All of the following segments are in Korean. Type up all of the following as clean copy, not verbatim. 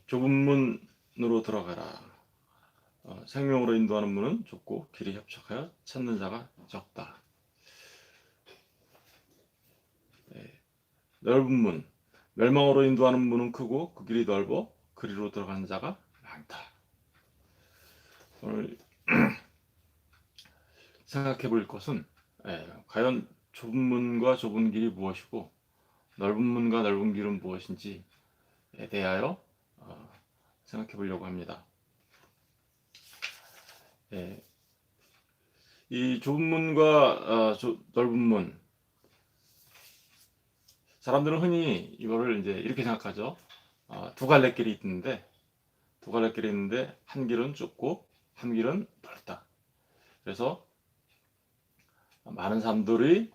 좁은 문으로 들어가라. 생명으로 인도하는 문은 좁고 길이 협착하여 찾는 자가 적다. 예, 넓은 문, 멸망으로 인도하는 문은 크고 그 길이 넓어 그리로 들어가는 자가 많다. 오늘 생각해 볼 것은 과연 좁은 문과 좁은 길이 무엇이고 넓은 문과 넓은 길은 무엇인지에 대하여 생각해 보려고 합니다. 예, 이 좁은 문과 넓은 문, 사람들은 흔히 이거를 이제 이렇게 생각하죠. 두 갈래 길이 있는데 한 길은 좁고 한 길은 넓다. 그래서 많은 사람들이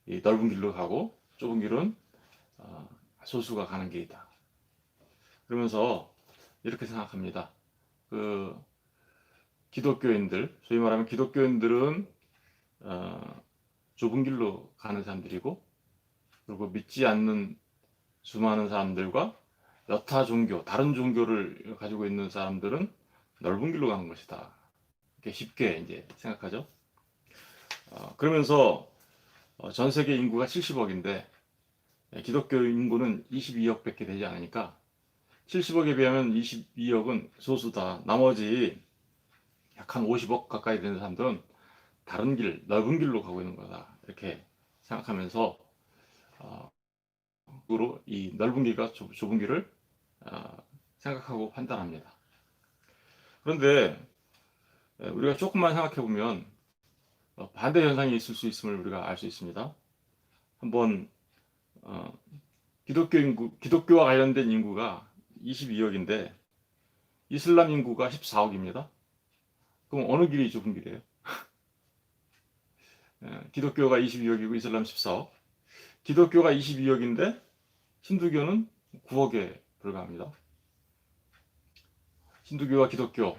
이 넓은 길로 가고 좁은 길은 소수가 가는 길이다. 그러면서 이렇게 생각합니다. 그 기독교인들, 소위 말하면 기독교인들은 좁은 길로 가는 사람들이고, 그리고 믿지 않는 수많은 사람들과 여타 종교, 다른 종교를 가지고 있는 사람들은 넓은 길로 가는 것이다. 이렇게 쉽게 이제 생각하죠. 그러면서 전 세계 인구가 70억인데 기독교 인구는 22억밖에 되지 않으니까 70억에 비하면 22억은 소수다. 나머지 약 한 50억 가까이 되는 사람들은 다른 길, 넓은 길로 가고 있는 거다. 이렇게 생각하면서 이 넓은 길과 좁은 길을 생각하고 판단합니다. 그런데 우리가 조금만 생각해 보면 반대 현상이 있을 수 있음을 우리가 알 수 있습니다. 한번 어, 기독교와 관련된 인구가 22억인데 이슬람 인구가 14억입니다. 그럼 어느 길이 좁은 길이에요? 기독교가 22억이고 이슬람 14억. 기독교가 22억인데 힌두교는 9억에 불과합니다. 힌두교와 기독교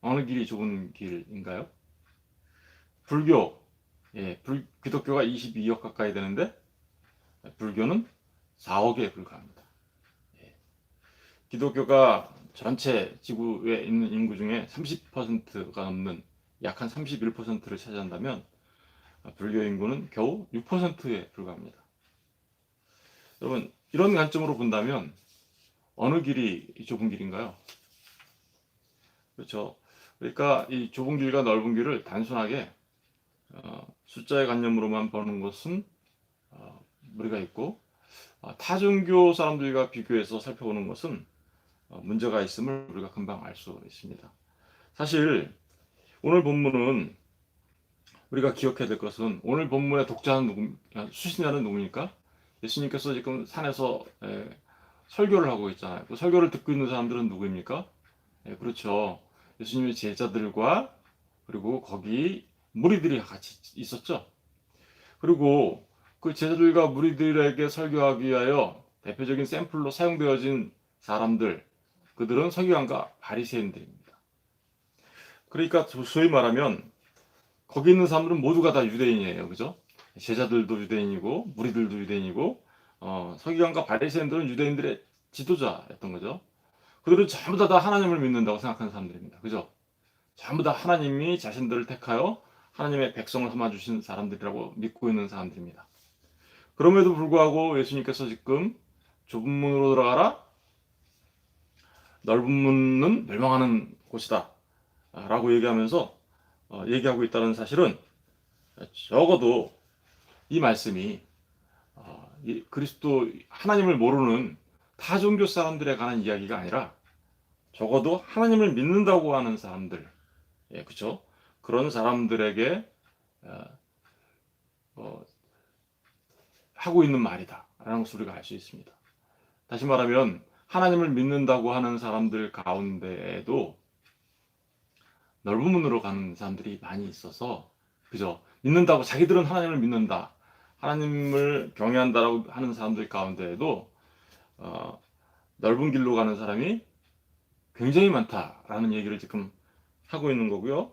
어느 길이 좁은 길인가요? 불교, 기독교가 22억 가까이 되는데 불교는 4억에 불과합니다. 예, 기독교가 전체 지구에 있는 인구 중에 30%가 넘는 약 한 31%를 차지한다면 불교 인구는 겨우 6%에 불과합니다. 여러분, 이런 관점으로 본다면 어느 길이 좁은 길인가요? 그렇죠. 그러니까 이 좁은 길과 넓은 길을 단순하게 숫자의 관념으로만 보는 것은 무리가 있고 타종교 사람들과 비교해서 살펴보는 것은 문제가 있음을 우리가 금방 알 수 있습니다. 사실 오늘 본문은 우리가 기억해야 될 것은 오늘 본문의 독자는 수신자는 누구입니까? 예수님께서 지금 산에서 설교를 하고 있잖아요. 그 설교를 듣고 있는 사람들은 누구입니까? 그렇죠. 예수님의 제자들과 그리고 거기 무리들이 같이 있었죠. 그리고 그 제자들과 무리들에게 설교하기 위하여 대표적인 샘플로 사용되어진 사람들, 그들은 서기관과 바리새인들입니다. 그러니까 소위 말하면 거기 있는 사람들은 모두가 다 유대인이에요, 그죠? 제자들도 유대인이고 무리들도 유대인이고 서기관과 바리새인들은 유대인들의 지도자였던 거죠. 그들은 전부 다 하나님을 믿는다고 생각하는 사람들입니다, 그죠? 전부 다 하나님이 자신들을 택하여 하나님의 백성을 삼아 주신 사람들이라고 믿고 있는 사람들입니다. 그럼에도 불구하고 예수님께서 지금 좁은 문으로 들어가라, 넓은 문은 멸망하는 곳이다 라고 얘기하면서 얘기하고 있다는 사실은 적어도 이 말씀이 그리스도 하나님을 모르는 타종교 사람들에 관한 이야기가 아니라 적어도 하나님을 믿는다고 하는 사람들, 그렇죠? 그런 사람들에게 어, 하고 있는 말이다라는 것을 우리가 알 수 있습니다. 다시 말하면 하나님을 믿는다고 하는 사람들 가운데에도 넓은 문으로 가는 사람들이 많이 있어서, 그죠? 믿는다고 자기들은 하나님을 믿는다, 하나님을 경외한다라고 하는 사람들 가운데에도 넓은 길로 가는 사람이 굉장히 많다라는 얘기를 지금 하고 있는 거고요.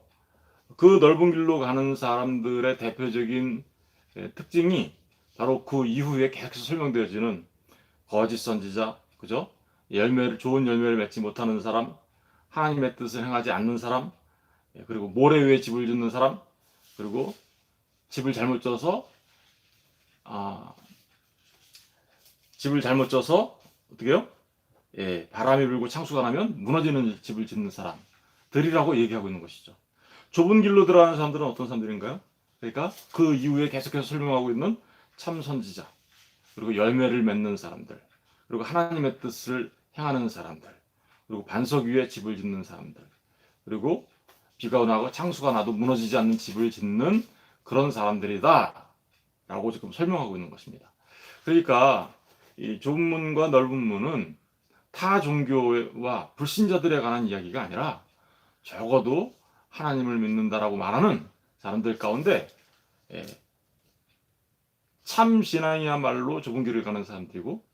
그 넓은 길로 가는 사람들의 대표적인 특징이 바로 그 이후에 계속해서 설명되어지는 거짓 선지자, 그죠? 좋은 열매를 맺지 못하는 사람, 하나님의 뜻을 행하지 않는 사람, 그리고 모래 위에 집을 짓는 사람, 그리고 집을 잘못 져서 아, 집을 잘못 져서 어떻게 해요? 바람이 불고 창수가 나면 무너지는 집을 짓는 사람들이라고 얘기하고 있는 것이죠. 좁은 길로 들어가는 사람들은 어떤 사람들인가요? 그러니까 그 이후에 계속해서 설명하고 있는 참 선지자, 그리고 열매를 맺는 사람들, 그리고 하나님의 뜻을 행하는 사람들, 그리고 반석 위에 집을 짓는 사람들, 그리고 비가 나고 창수가 나도 무너지지 않는 집을 짓는 그런 사람들이다 라고 지금 설명하고 있는 것입니다. 그러니까 이 좁은 문과 넓은 문은 타 종교와 불신자들에 관한 이야기가 아니라 적어도 하나님을 믿는다라고 말하는 사람들 가운데 참 신앙이야말로 좁은 길을 가는 사람들이고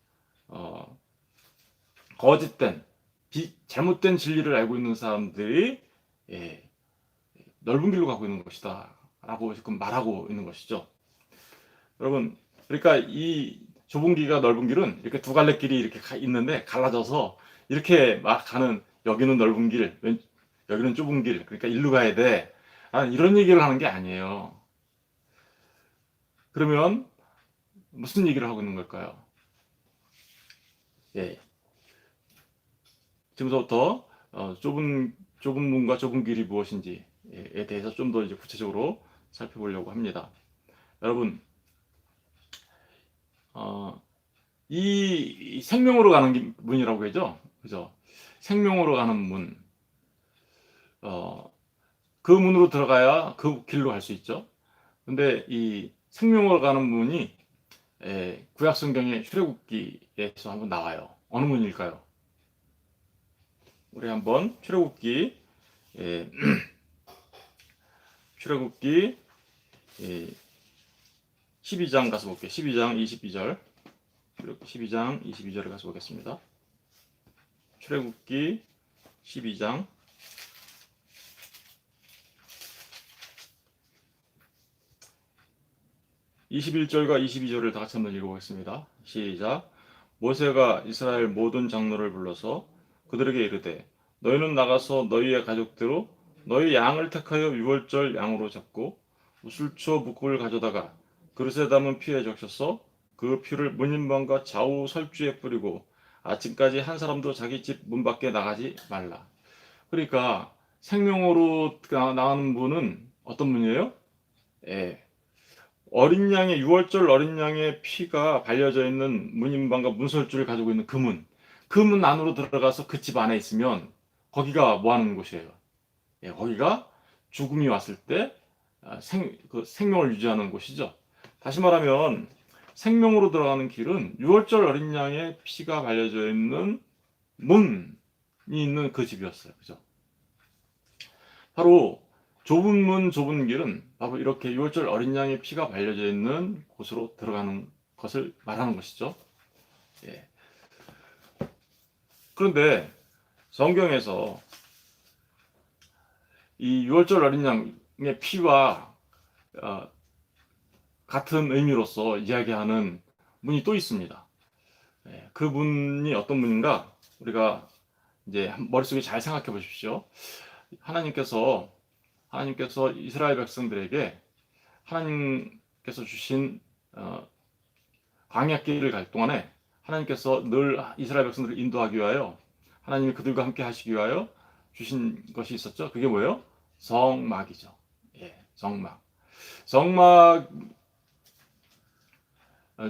거짓된 잘못된 진리를 알고 있는 사람들이 넓은 길로 가고 있는 것이다 라고 지금 말하고 있는 것이죠. 여러분, 그러니까 이 좁은 길과 넓은 길은 이렇게 두 갈래 길이 이렇게 있는데 갈라져서 이렇게 막 가는, 여기는 넓은 길, 여기는 좁은 길, 그러니까 일로 가야 돼, 이런 얘기를 하는 게 아니에요. 그러면 무슨 얘기를 하고 있는 걸까요? 지금부터 좁은 문과 좁은 길이 무엇인지에 대해서 좀 더 이제 구체적으로 살펴보려고 합니다. 여러분, 이 생명으로 가는 문이라고 하죠, 그죠? 생명으로 가는 문, 그 문으로 들어가야 그 길로 갈 수 있죠. 근데 이 생명으로 가는 문이 구약 성경의 출애굽기에서 한번 나와요. 어느 문일까요? 우리 한번 출애굽기 12장 가서 볼게요. 12장 22절. 12장 22절에 가서 보겠습니다. 출애굽기 12장 21절과 22절을 다 같이 한번 읽어보겠습니다. 시작. 모세가 이스라엘 모든 장로를 불러서 그들에게 이르되 너희는 나가서 너희의 가족대로 너희 양을 택하여 유월절 양으로 잡고 우슬초 묵국을 가져다가 그릇에 담은 피에 적셔서 그 피를 문인방과 좌우 설주에 뿌리고 아침까지 한 사람도 자기 집 문 밖에 나가지 말라. 그러니까 생명으로 나가는 분은 어떤 분이에요? 어린 양의, 유월절 어린 양의 피가 발려져 있는 문인방과 문설주를 가지고 있는 그 문, 그 문 안으로 들어가서 그 집 안에 있으면 거기가 뭐 하는 곳이에요? 거기가 죽음이 왔을 때 그 생명을 유지하는 곳이죠. 다시 말하면 생명으로 들어가는 길은 유월절 어린 양의 피가 발려져 있는 문이 있는 그 집이었어요. 그죠? 바로 좁은 문, 좁은 길은 바로 이렇게 유월절 어린 양의 피가 발려져 있는 곳으로 들어가는 것을 말하는 것이죠. 그런데 성경에서 이 유월절 어린 양의 피와 같은 의미로서 이야기하는 문이 또 있습니다. 그 문이 어떤 문인가? 우리가 이제 머릿속에 잘 생각해 보십시오. 하나님께서 이스라엘 백성들에게 하나님께서 주신 광야길을 갈 동안에 하나님께서 늘 이스라엘 백성들을 인도하기 위하여, 하나님이 그들과 함께 하시기 위하여 주신 것이 있었죠. 그게 뭐예요? 성막이죠. 성막.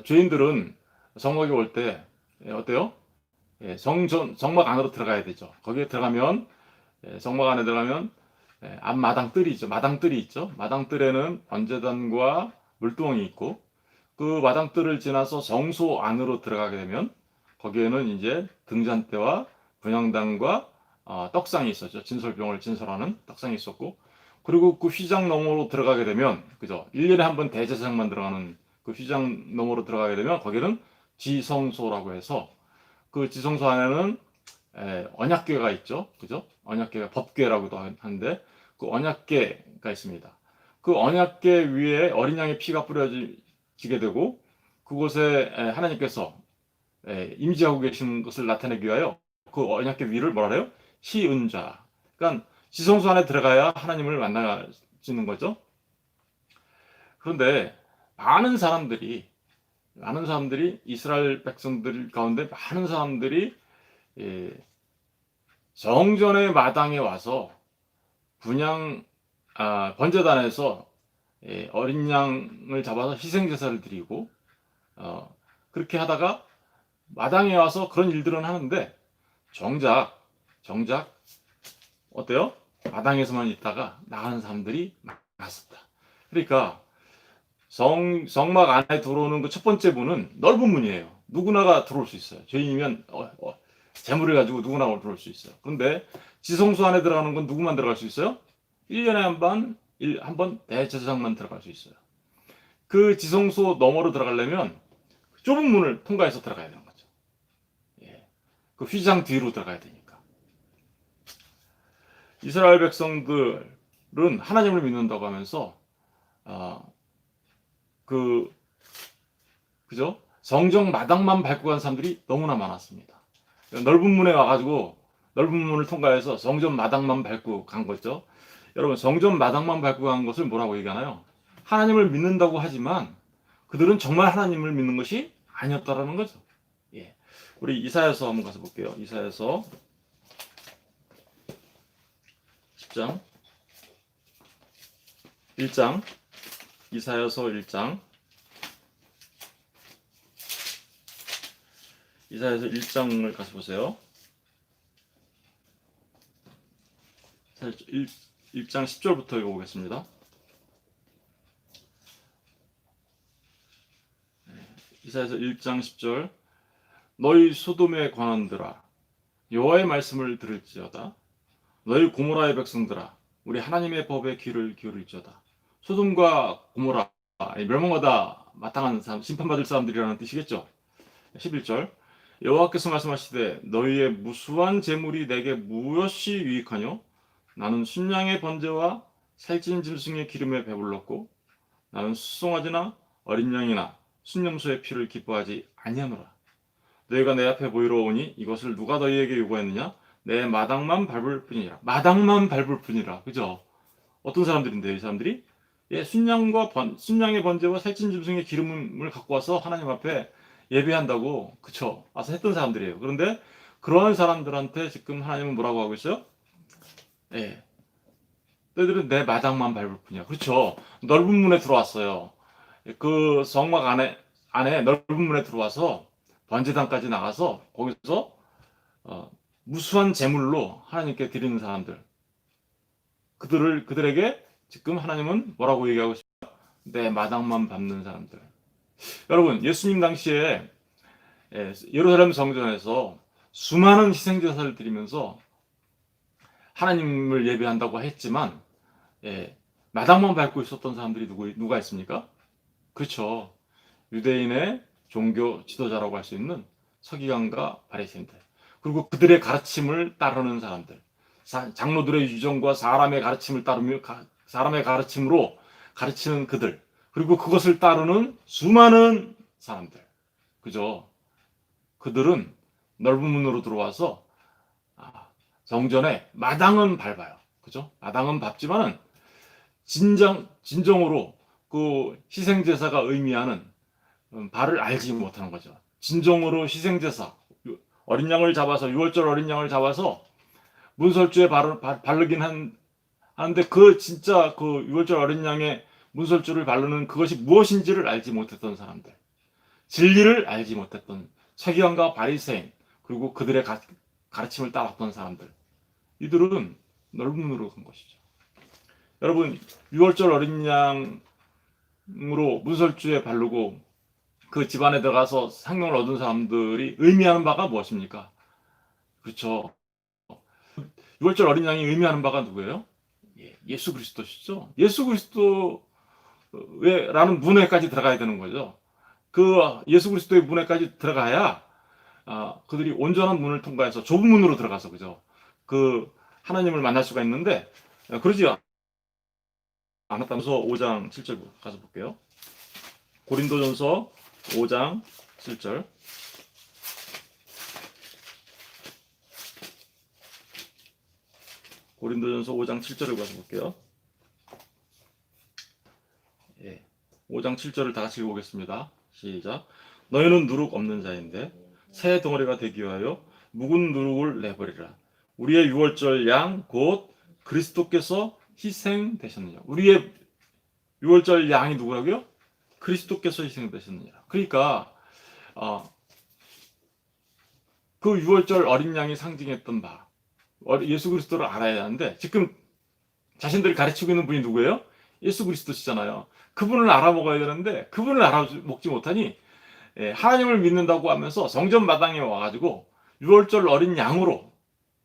죄인들은 성막에 올 때 어때요? 성막 안으로 들어가야 되죠. 거기에 들어가면, 성막 안에 들어가면 앞마당뜰이 있죠. 마당뜰이 있죠. 마당뜰에는 번제단과 물두멍이 있고, 그 마당뜰을 지나서 성소 안으로 들어가게 되면 거기에는 이제 등잔대와 분향단과 떡상이 있었죠. 진설병을 진설하는 떡상이 있었고, 그리고 그 휘장 너머로 들어가게 되면, 그죠? 1년에 한 번 대제사장만 들어가는 그 휘장 너머로 들어가게 되면 거기는 지성소라고 해서, 그 지성소 안에는 언약궤가 있죠. 그죠? 언약궤가 법궤라고도 하는데 그 언약궤가 있습니다. 그 언약궤 위에 어린 양의 피가 뿌려지게 되고, 그곳에 하나님께서 임재하고 계신 것을 나타내기 위하여 그 언약궤 위를 뭐라 그래요? 시은좌. 그러니까 지성소 안에 들어가야 하나님을 만나시는 거죠. 그런데 많은 사람들이 이스라엘 백성들 가운데 많은 사람들이 예, 정전의 마당에 와서 번제단에서 어린 양을 잡아서 희생 제사를 드리고 그렇게 하다가 마당에 와서 그런 일들은 하는데 정작 어때요? 마당에서만 있다가 나가는 사람들이 많았습니다. 그러니까 성막 안에 들어오는 그 첫 번째 문은 넓은 문이에요. 누구나가 들어올 수 있어요. 죄인이면 재물을 가지고 누구나 들어올 수 있어요. 그런데 지성소 안에 들어가는 건 누구만 들어갈 수 있어요? 1년에 한 번 대제사장만 들어갈 수 있어요. 그 지성소 너머로 들어가려면 좁은 문을 통과해서 들어가야 되는 거죠. 예. 그 휘장 뒤로 들어가야 되니까. 이스라엘 백성들은 하나님을 믿는다고 하면서 그죠? 성정 마당만 밟고 간 사람들이 너무나 많았습니다. 넓은 문에 와가지고 넓은 문을 통과해서 성전 마당만 밟고 간 거죠. 여러분, 성전 마당만 밟고 간 것을 뭐라고 얘기하나요? 하나님을 믿는다고 하지만 그들은 정말 하나님을 믿는 것이 아니었다라는 거죠. 예. 우리 이사야서 한번 가서 볼게요. 이사야서 10장 1장 이사야서 1장 이사야서 1장을 가서 보세요. 1장 10절부터 읽어보겠습니다. 이사야서 1장 10절 너희 소돔의 관원들아 여호와의 말씀을 들을지어다. 너희 고모라의 백성들아 우리 하나님의 법에 귀를 기울일지어다. 소돔과 고모라 멸망하다 마땅한 사람, 심판받을 사람들이라는 뜻이겠죠. 11절 여호와께서 말씀하시되 너희의 무수한 재물이 내게 무엇이 유익하뇨? 나는 순양의 번제와 살찐 짐승의 기름에 배불렀고 나는 수송아지나 어린 양이나 순념소의 피를 기뻐하지 아니하노라. 너희가 내 앞에 보이러 오니 이것을 누가 너희에게 요구했느냐? 내 마당만 밟을 뿐이라. 마당만 밟을 뿐이라. 그죠? 어떤 사람들인데요, 이 사람들이? 순양의 번제와 살찐 짐승의 기름을 갖고 와서 하나님 앞에 예배한다고, 그쵸? 와서 했던 사람들이에요. 그런데 그러한 사람들한테 지금 하나님은 뭐라고 하고 있어요? 예. 너희들은 내 마당만 밟을 뿐이야. 그렇죠? 넓은 문에 들어왔어요. 그 성막 안에 넓은 문에 들어와서 번제단까지 나가서 거기서 무수한 제물로 하나님께 드리는 사람들. 그들에게 지금 하나님은 뭐라고 얘기하고 싶어요? 내 마당만 밟는 사람들. 여러분, 예수님 당시에 예루살렘 성전에서 수많은 희생제사를 드리면서 하나님을 예배한다고 했지만 마당만 밟고 있었던 사람들이 누가 있습니까? 그렇죠. 유대인의 종교 지도자라고 할 수 있는 서기관과 바리새인들, 그리고 그들의 가르침을 따르는 사람들, 장로들의 유정과 사람의 가르침을 따르며 사람의 가르침으로 가르치는 그들, 그리고 그것을 따르는 수많은 사람들, 그죠? 그들은 넓은 문으로 들어와서 정전에 마당은 밟아요, 그죠? 마당은 밟지만은 진정으로 그 희생제사가 의미하는 바를 알지 못하는 거죠. 진정으로 희생제사, 어린 양을 잡아서, 유월절 어린 양을 잡아서 문설주에 바르긴 하는데 진짜 그 유월절 어린 양의 문설주를 바르는 그것이 무엇인지를 알지 못했던 사람들, 진리를 알지 못했던 서기관과 바리새인, 그리고 그들의 가르침을 따랐던 사람들, 이들은 넓은 문으로 간 것이죠. 여러분, 유월절 어린 양으로 문설주에 바르고 그 집안에 들어가서 상명을 얻은 사람들이 의미하는 바가 무엇입니까? 그렇죠. 유월절 어린 양이 의미하는 바가 누구예요? 예수 그리스도시죠. 예수 그리스도라는 문에까지 들어가야 되는 거죠. 그 예수 그리스도의 문에까지 들어가야 그들이 온전한 문을 통과해서 좁은 문으로 들어가서, 그죠? 그 하나님을 만날 수가 있는데 그러지 않았다면서. 5장 7절 가서 볼게요. 고린도전서 5장 7절 고린도전서 5장 7절을 가서 볼게요. 5장 7절을 다 같이 읽어보겠습니다. 시작. 너희는 누룩 없는 자인데 새 덩어리가 되기 위하여 묵은 누룩을 내버리라. 우리의 유월절 양 곧 그리스도께서 희생되셨느냐. 우리의 유월절 양이 누구라고요? 그리스도께서 희생되셨느냐. 그러니까 그 유월절 어린 양이 상징했던 바 예수 그리스도를 알아야 하는데 지금 자신들이 가르치고 있는 분이 누구예요? 예수 그리스도시잖아요. 그분을 알아먹어야 되는데 그분을 알아먹지 못하니 하나님을 믿는다고 하면서 성전 마당에 와가지고 유월절 어린 양으로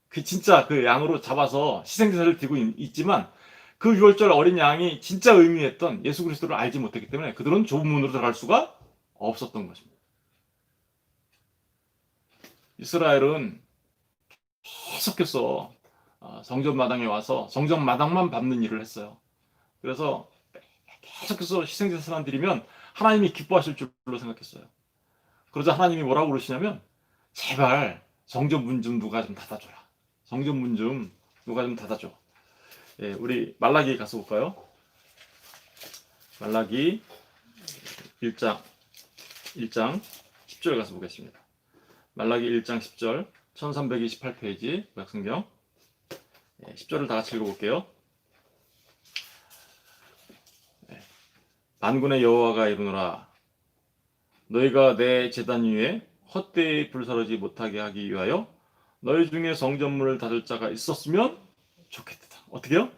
그 진짜 그 양으로 잡아서 희생제사를 드리고 있지만 그 유월절 어린 양이 진짜 의미했던 예수 그리스도를 알지 못했기 때문에 그들은 좁은 문으로 들어갈 수가 없었던 것입니다. 이스라엘은 계속해서 성전 마당에 와서 성전 마당만 밟는 일을 했어요. 그래서 계속해서 희생제사만 드리면 하나님이 기뻐하실 줄로 생각했어요. 그러자 하나님이 뭐라고 그러시냐면 제발 성전 문 좀 누가 좀 닫아줘라. 성전 문 좀 누가 좀 닫아줘. 우리 말라기 가서 볼까요? 말라기 1장 10절 가서 보겠습니다. 말라기 1장 10절 1328페이지 구약성경 10절을 다 같이 읽어볼게요. 만군의 여호와가 이르노라 너희가 내 제단 위에 헛되이 불사르지 못하게 하기 위하여 너희 중에 성전문을 닫을 자가 있었으면 좋겠다. 어떻게요?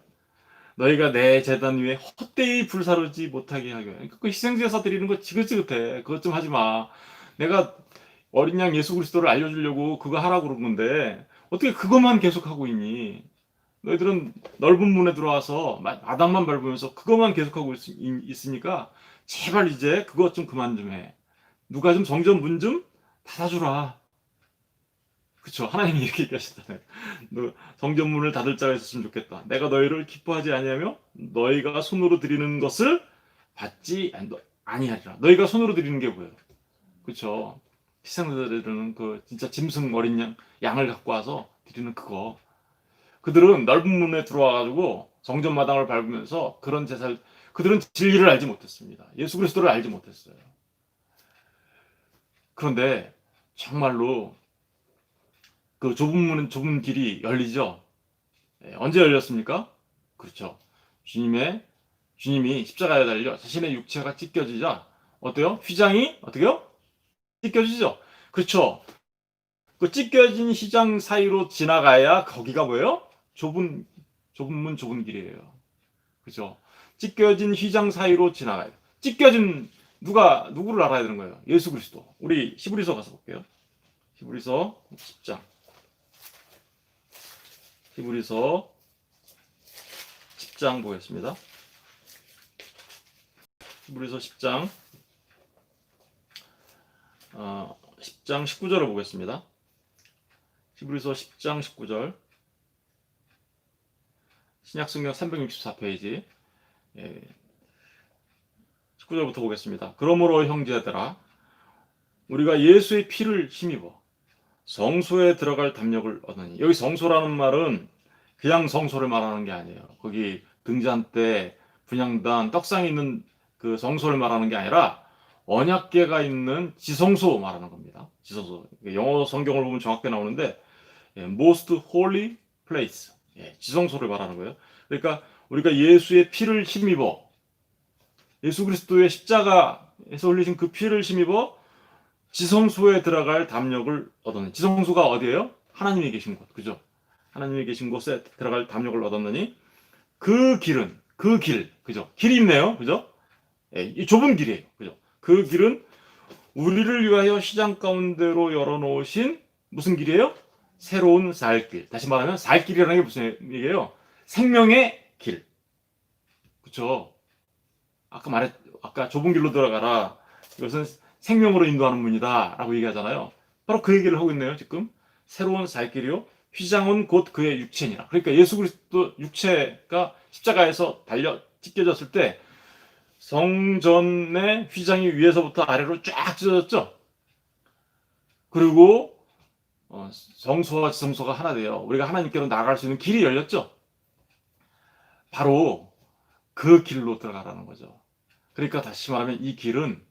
너희가 내 제단 위에 헛되이 불사르지 못하게 하기 위하여. 그 희생제사 드리는 거 지긋지긋해. 그것 좀 하지 마. 내가 어린 양 예수 그리스도를 알려주려고 그거 하라고 그런 건데 어떻게 그것만 계속하고 있니? 너희들은 넓은 문에 들어와서 마당만 밟으면서 그것만 계속하고 있으니까 제발 이제 그것 좀 그만 좀 해. 누가 좀 성전 문 좀 닫아주라. 그쵸? 하나님이 이렇게 얘기하시잖아요. 너 성전 문을 닫을 자가 있었으면 좋겠다. 내가 너희를 기뻐하지 아니하며 너희가 손으로 드리는 것을 받지 아니하리라. 너희가 손으로 드리는 게 뭐예요? 그쵸? 희생자들은 그 진짜 짐승 어린 양을 갖고 와서 드리는 그거. 그들은 넓은 문에 들어와가지고 성전 마당을 밟으면서 그런 제사를 그들은 진리를 알지 못했습니다. 예수 그리스도를 알지 못했어요. 그런데 정말로 그 좁은 길이 열리죠. 언제 열렸습니까? 그렇죠. 주님이 십자가에 달려 자신의 육체가 찢겨지자 어때요? 휘장이 어떻게요? 찢겨지죠. 그렇죠. 그 찢겨진 휘장 사이로 지나가야 거기가 뭐예요? 좁은 좁은 길이에요. 그죠? 찢겨진 휘장 사이로 지나가요. 찢겨진 누구를 알아야 되는 거예요? 예수 그리스도. 우리 히브리서 가서 볼게요. 히브리서 10장. 히브리서 10장 보겠습니다. 히브리서 10장 10장 19절을 보겠습니다. 히브리서 10장 19절 신약성경 364페이지 19절부터 보겠습니다. 그러므로 형제들아 우리가 예수의 피를 힘입어 성소에 들어갈 담력을 얻으니 여기 성소라는 말은 그냥 성소를 말하는 게 아니에요. 거기 등잔대, 분향단, 떡상이 있는 그 성소를 말하는 게 아니라 언약궤가 있는 지성소 말하는 겁니다. 지성소. 영어 성경을 보면 정확하게 나오는데 most holy place. 지성소를 말하는 거예요. 그러니까 우리가 예수의 피를 힘입어 예수 그리스도의 십자가에서 흘리신 그 피를 힘입어 지성소에 들어갈 담력을 얻었느니 지성소가 어디예요? 하나님이 계신 곳. 그죠? 하나님이 계신 곳에 들어갈 담력을 얻었느니 그 길은 그죠? 길이 있네요. 그죠? 이 좁은 길이에요. 그죠? 그 길은 우리를 위하여 시장 가운데로 열어놓으신 무슨 길이에요? 새로운 살길. 다시 말하면 살길이라는 게 무슨 얘기예요? 생명의 길. 그쵸? 아까 좁은 길로 들어가라. 이것은 생명으로 인도하는 문이다. 라고 얘기하잖아요. 바로 그 얘기를 하고 있네요, 지금. 새로운 살길이요. 휘장은 곧 그의 육체니라. 그러니까 예수 그리스도 육체가 십자가에서 찢겨졌을 때 성전의 휘장이 위에서부터 아래로 쫙 찢어졌죠. 그리고 성소와 지성소가 하나 돼요. 우리가 하나님께로 나아갈 수 있는 길이 열렸죠. 바로 그 길로 들어가라는 거죠. 그러니까 다시 말하면 이 길은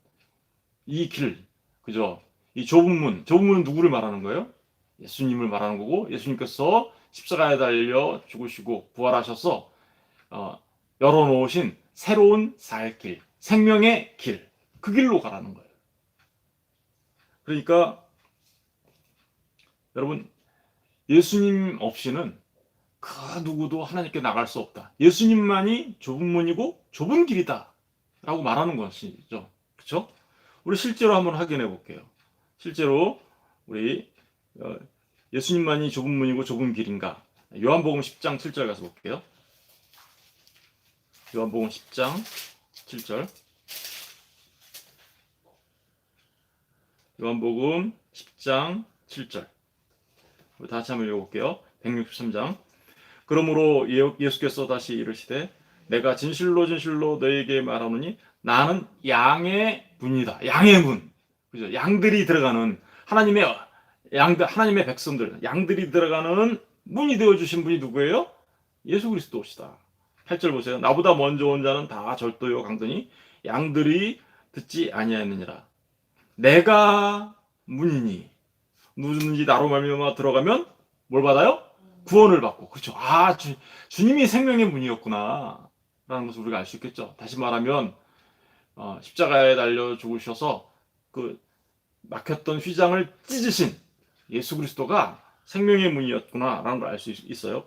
이 길, 그죠? 이 좁은 문은 누구를 말하는 거예요? 예수님을 말하는 거고, 예수님께서 십자가에 달려 죽으시고 부활하셔서 열어놓으신 새로운 살 길, 생명의 길, 그 길로 가라는 거예요. 그러니까 여러분, 예수님 없이는 그 누구도 하나님께 나갈 수 없다. 예수님만이 좁은 문이고 좁은 길이다 라고 말하는 것이죠. 그렇죠? 우리 실제로 한번 확인해 볼게요. 실제로 우리 예수님만이 좁은 문이고 좁은 길인가? 요한복음 10장 7절 가서 볼게요. 요한복음 10장 7절. 요한복음 10장 7절. 우리 다시 한번 읽어볼게요. 163장. 그러므로 예수께서 다시 이르시되 내가 진실로 진실로 너에게 말하노니 나는 양의 문이다. 양의 문. 그죠? 양들이 들어가는 하나님의 백성들, 양들이 들어가는 문이 되어 주신 분이 누구예요? 예수 그리스도시다. 8절 보세요. 나보다 먼저 온 자는 다 절도요 강더니 양들이 듣지 아니하였느니라. 내가 문이니 누구든지 나로 말미암아 들어가면 뭘 받아요? 구원을 받고. 그렇죠. 주님이 생명의 문이었구나 라는 것을 우리가 알 수 있겠죠. 다시 말하면 십자가에 달려 죽으셔서 그 막혔던 휘장을 찢으신 예수 그리스도가 생명의 문이었구나 라는 걸 알 수 있어요.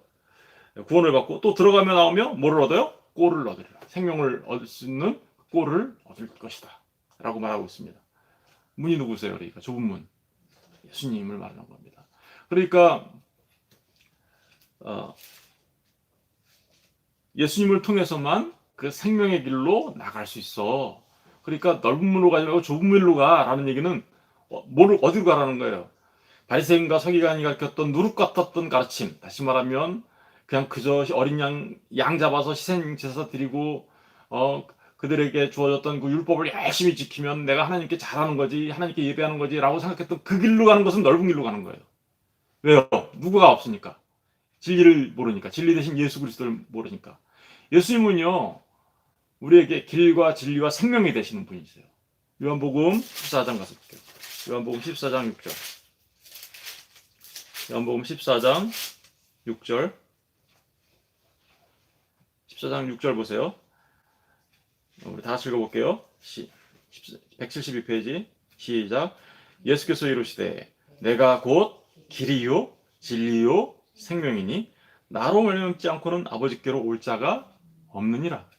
구원을 받고 또 들어가며 나오며 뭐를 얻어요? 꼴을 얻으리라. 생명을 얻을 수 있는 꼴을 얻을 것이다 라고 말하고 있습니다. 문이 누구세요? 그러니까 좁은 문, 예수님을 말하는 겁니다. 그러니까 예수님을 통해서만 그 생명의 길로 나갈 수 있어. 그러니까 넓은 문으로 가지 말고 좁은 문으로 가라는 얘기는 어디로 가라는 거예요? 바리새인과 서기관이 가르쳤던 누룩 같았던 가르침, 다시 말하면 그냥 그저 어린 양 잡아서 희생 제사 드리고 그들에게 주어졌던 그 율법을 열심히 지키면 내가 하나님께 잘하는 거지, 하나님께 예배하는 거지라고 생각했던 그 길로 가는 것은 넓은 길로 가는 거예요. 왜요? 누구가 없으니까. 진리를 모르니까. 진리 대신 예수 그리스도를 모르니까. 예수님은요, 우리에게 길과 진리와 생명이 되시는 분이세요. 요한복음 14장 가서 볼게요. 요한복음 14장 6절. 요한복음 14장 6절. 14장 6절 보세요. 우리 다 같이 읽어볼게요. 172페이지. 시작. 예수께서 이르시되 내가 곧 길이요 진리요 생명이니 나로 말미암지 않고는 아버지께로 올 자가 없느니라.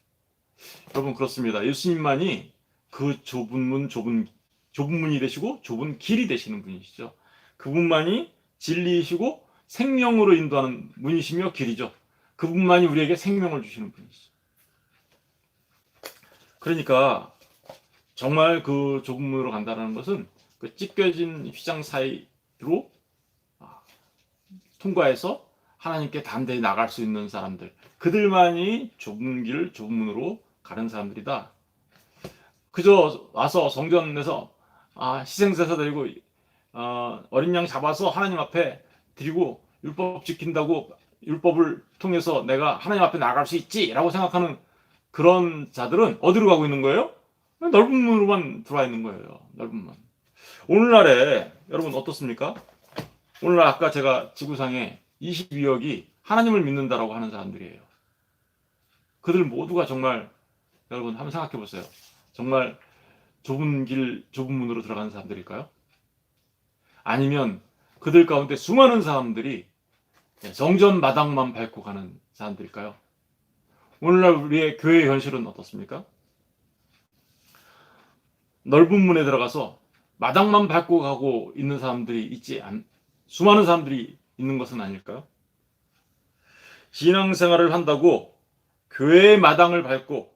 여러분 그렇습니다. 예수님만이 그 좁은 문이 되시고 좁은 길이 되시는 분이시죠. 그분만이 진리이시고 생명으로 인도하는 문이시며 길이죠. 그분만이 우리에게 생명을 주시는 분이시죠. 그러니까 정말 그 좁은 문으로 간다는 것은 그 찢겨진 휘장 사이로 통과해서 하나님께 담대히 나갈 수 있는 사람들, 그들만이 좁은 길, 좁은 문으로 가는 사람들이다. 그저 와서 성전에서 희생제사 드리고 어린 양 잡아서 하나님 앞에 드리고 율법 지킨다고 율법을 통해서 내가 하나님 앞에 나갈 수 있지라고 생각하는 그런 자들은 어디로 가고 있는 거예요? 넓은 문으로만 들어와 있는 거예요. 넓은 문. 오늘날에 여러분 어떻습니까? 오늘 아까 제가 지구상에 22억이 하나님을 믿는다라고 하는 사람들이에요. 그들 모두가 정말 여러분 한번 생각해 보세요. 정말 좁은 길, 좁은 문으로 들어가는 사람들일까요? 아니면 그들 가운데 수많은 사람들이 성전 마당만 밟고 가는 사람들일까요? 오늘날 우리의 교회의 현실은 어떻습니까? 넓은 문에 들어가서 마당만 밟고 가고 있는 사람들이 수많은 사람들이 있는 것은 아닐까요? 신앙생활을 한다고 교회의 마당을 밟고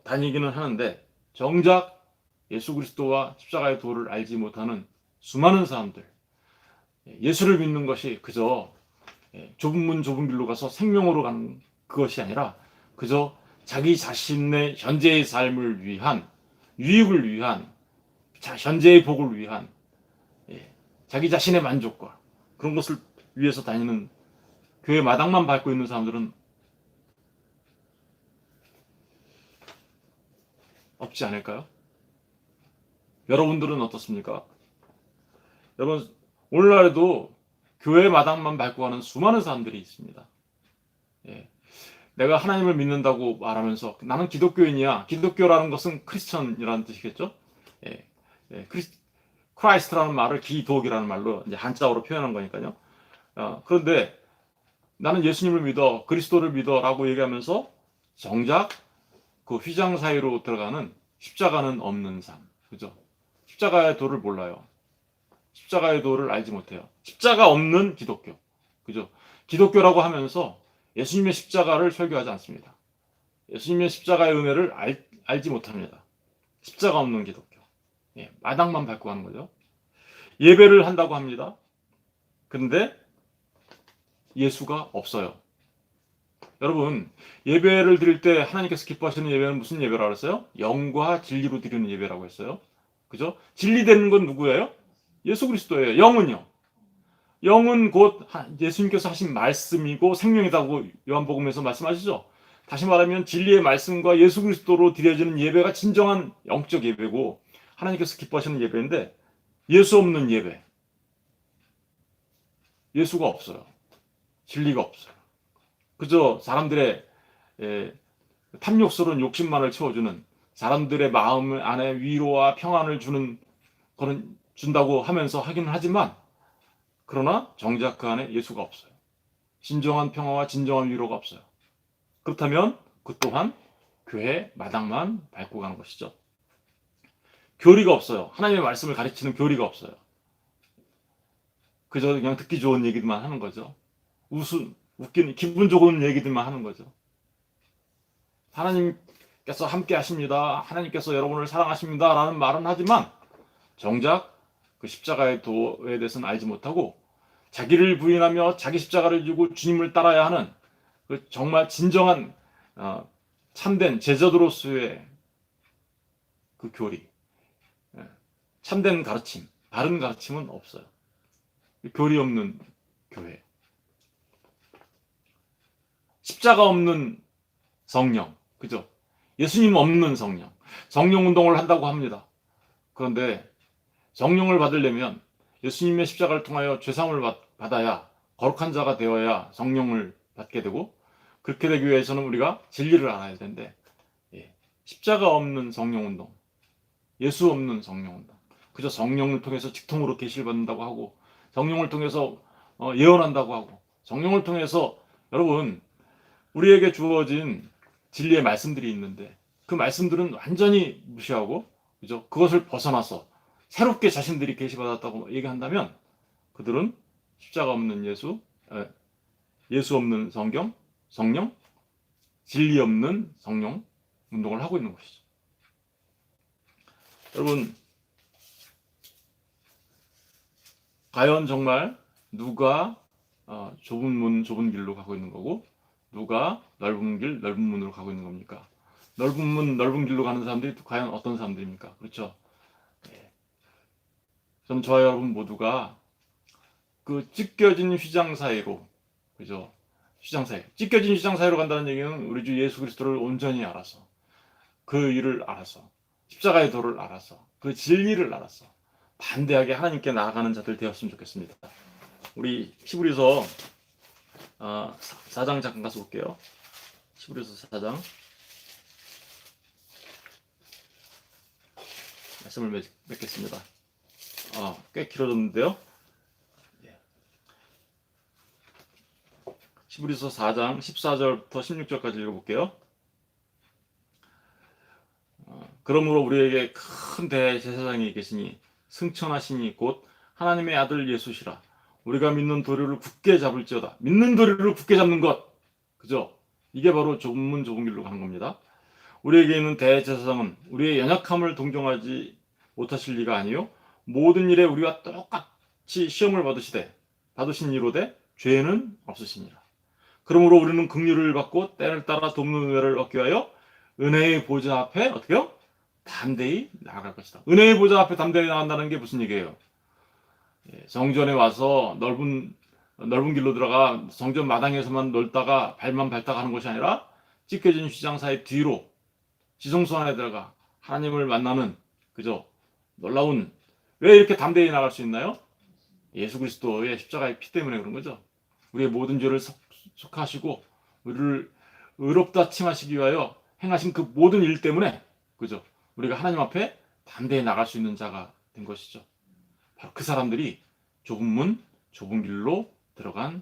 다니기는 하는데 정작 예수 그리스도와 십자가의 도를 알지 못하는 수많은 사람들, 예수를 믿는 것이 그저 좁은 문 좁은 길로 가서 생명으로 가는 그것이 아니라 그저 자기 자신의 현재의 삶을 위한, 유익을 위한, 현재의 복을 위한, 자기 자신의 만족과 그런 것을 위해서 다니는 교회 마당만 밟고 있는 사람들은 없지 않을까요? 여러분들은 어떻습니까? 여러분, 오늘날에도 교회 마당만 밟고 가는 수많은 사람들이 있습니다. 예. 내가 하나님을 믿는다고 말하면서 나는 기독교인이야. 기독교라는 것은 크리스천이라는 뜻이겠죠? 예. 예. 크라이스트라는 말을 기독이라는 말로 이제 한자어로 표현한 거니까요. 그런데 나는 예수님을 믿어, 그리스도를 믿어라고 얘기하면서 정작 그 휘장 사이로 들어가는 십자가는 없는 삶. 그죠? 십자가의 도를 몰라요. 십자가의 도를 알지 못해요. 십자가 없는 기독교. 그죠? 기독교라고 하면서 예수님의 십자가를 설교하지 않습니다. 예수님의 십자가의 은혜를 알지 못합니다. 십자가 없는 기독교. 예, 마당만 밟고 가는 거죠. 예배를 한다고 합니다. 근데 예수가 없어요. 여러분, 예배를 드릴 때 하나님께서 기뻐하시는 예배는 무슨 예배라고 했어요? 영과 진리로 드리는 예배라고 했어요. 그죠? 진리되는 건 누구예요? 예수 그리스도예요. 영은요? 영은 곧 예수님께서 하신 말씀이고 생명이다고 요한복음에서 말씀하시죠. 다시 말하면 진리의 말씀과 예수 그리스도로 드려지는 예배가 진정한 영적 예배고 하나님께서 기뻐하시는 예배인데 예수 없는 예배. 예수가 없어요. 진리가 없어요. 그저 사람들의 탐욕스러운 욕심만을 채워주는 사람들의 마음 안에 위로와 평안을 주는 그런 준다고 하면서 하기는 하지만 그러나 정작 그 안에 예수가 없어요. 진정한 평화와 진정한 위로가 없어요. 그렇다면 그 또한 교회 마당만 밟고 가는 것이죠. 교리가 없어요. 하나님의 말씀을 가르치는 교리가 없어요. 그저 그냥 듣기 좋은 얘기들만 하는 거죠. 웃기는 기분 좋은 얘기들만 하는 거죠. 하나님께서 함께 하십니다. 하나님께서 여러분을 사랑하십니다. 라는 말은 하지만 정작 그 십자가의 도에 대해서는 알지 못하고 자기를 부인하며 자기 십자가를 지고 주님을 따라야 하는 그 정말 진정한 참된 제자도로서의 그 교리, 참된 가르침, 바른 가르침은 없어요. 교리 없는 교회. 십자가 없는 성령, 그죠? 예수님 없는 성령. 성령 운동을 한다고 합니다. 그런데 성령을 받으려면 예수님의 십자가를 통하여 죄사함을 받아야 거룩한 자가 되어야 성령을 받게 되고 그렇게 되기 위해서는 우리가 진리를 알아야 되는데 십자가 없는 성령 운동, 예수 없는 성령 운동. 그저 성령을 통해서 직통으로 계시를 받는다고 하고 성령을 통해서 예언한다고 하고 성령을 통해서 여러분 우리에게 주어진 진리의 말씀들이 있는데 그 말씀들은 완전히 무시하고 그죠? 그것을 벗어나서 새롭게 자신들이 계시받았다고 얘기한다면 그들은 십자가 없는 예수 없는 성령, 진리 없는 성령 운동을 하고 있는 것이죠. 여러분, 과연 정말 누가 좁은 문, 좁은 길로 가고 있는 거고 누가 넓은 길, 넓은 문으로 가고 있는 겁니까? 넓은 문, 넓은 길로 가는 사람들이 과연 어떤 사람들입니까? 그렇죠? 저는 저와 여러분 모두가 그 찢겨진 휘장 사이로, 그죠? 휘장 사이. 찢겨진 휘장 사이로 간다는 얘기는 우리 주 예수 그리스도를 온전히 알아서, 그 일을 알아서, 십자가의 도를 알아서, 그 진리를 알아서 반대하게 하나님께 나아가는 자들 되었으면 좋겠습니다. 우리 히브리서 4장 잠깐 가서 볼게요. 히브리서 4장 말씀을 맺겠습니다. 꽤 길어졌는데요. 히브리서 4장 14절부터 16절까지 읽어볼게요. 그러므로 우리에게 큰 대제사장이 계시니 승천하시니 곧 하나님의 아들 예수시라. 우리가 믿는 도리를 굳게 잡을지어다. 믿는 도리를 굳게 잡는 것. 그죠? 이게 바로 좁은 문 좁은 길로 가는 겁니다. 우리에게 있는 대제사장은 우리의 연약함을 동정하지 못하실 리가 아니요 모든 일에 우리와 똑같이 시험을 받으신 이로되 죄는 없으시니라. 그러므로 우리는 긍휼을 받고 때를 따라 돕는 은혜를 얻기 위하여 은혜의 보좌 앞에 어떻게요? 담대히 나아갈 것이다. 은혜의 보좌 앞에 담대히 나간다는 게 무슨 얘기예요? 성전에 와서 넓은 길로 들어가 성전 마당에서만 놀다가 발만 밟다가 하는 것이 아니라 찢겨진 휘장 사이 뒤로 지성소 안에 들어가 하나님을 만나는 그죠? 놀라운 왜 이렇게 담대히 나갈 수 있나요? 예수 그리스도의 십자가의 피 때문에 그런 거죠. 우리의 모든 죄를 속하시고 우리를 의롭다 칭하시기 위하여 행하신 그 모든 일 때문에 그죠? 우리가 하나님 앞에 담대히 나갈 수 있는 자가 된 것이죠. 바로 그 사람들이 좁은 문, 좁은 길로 들어간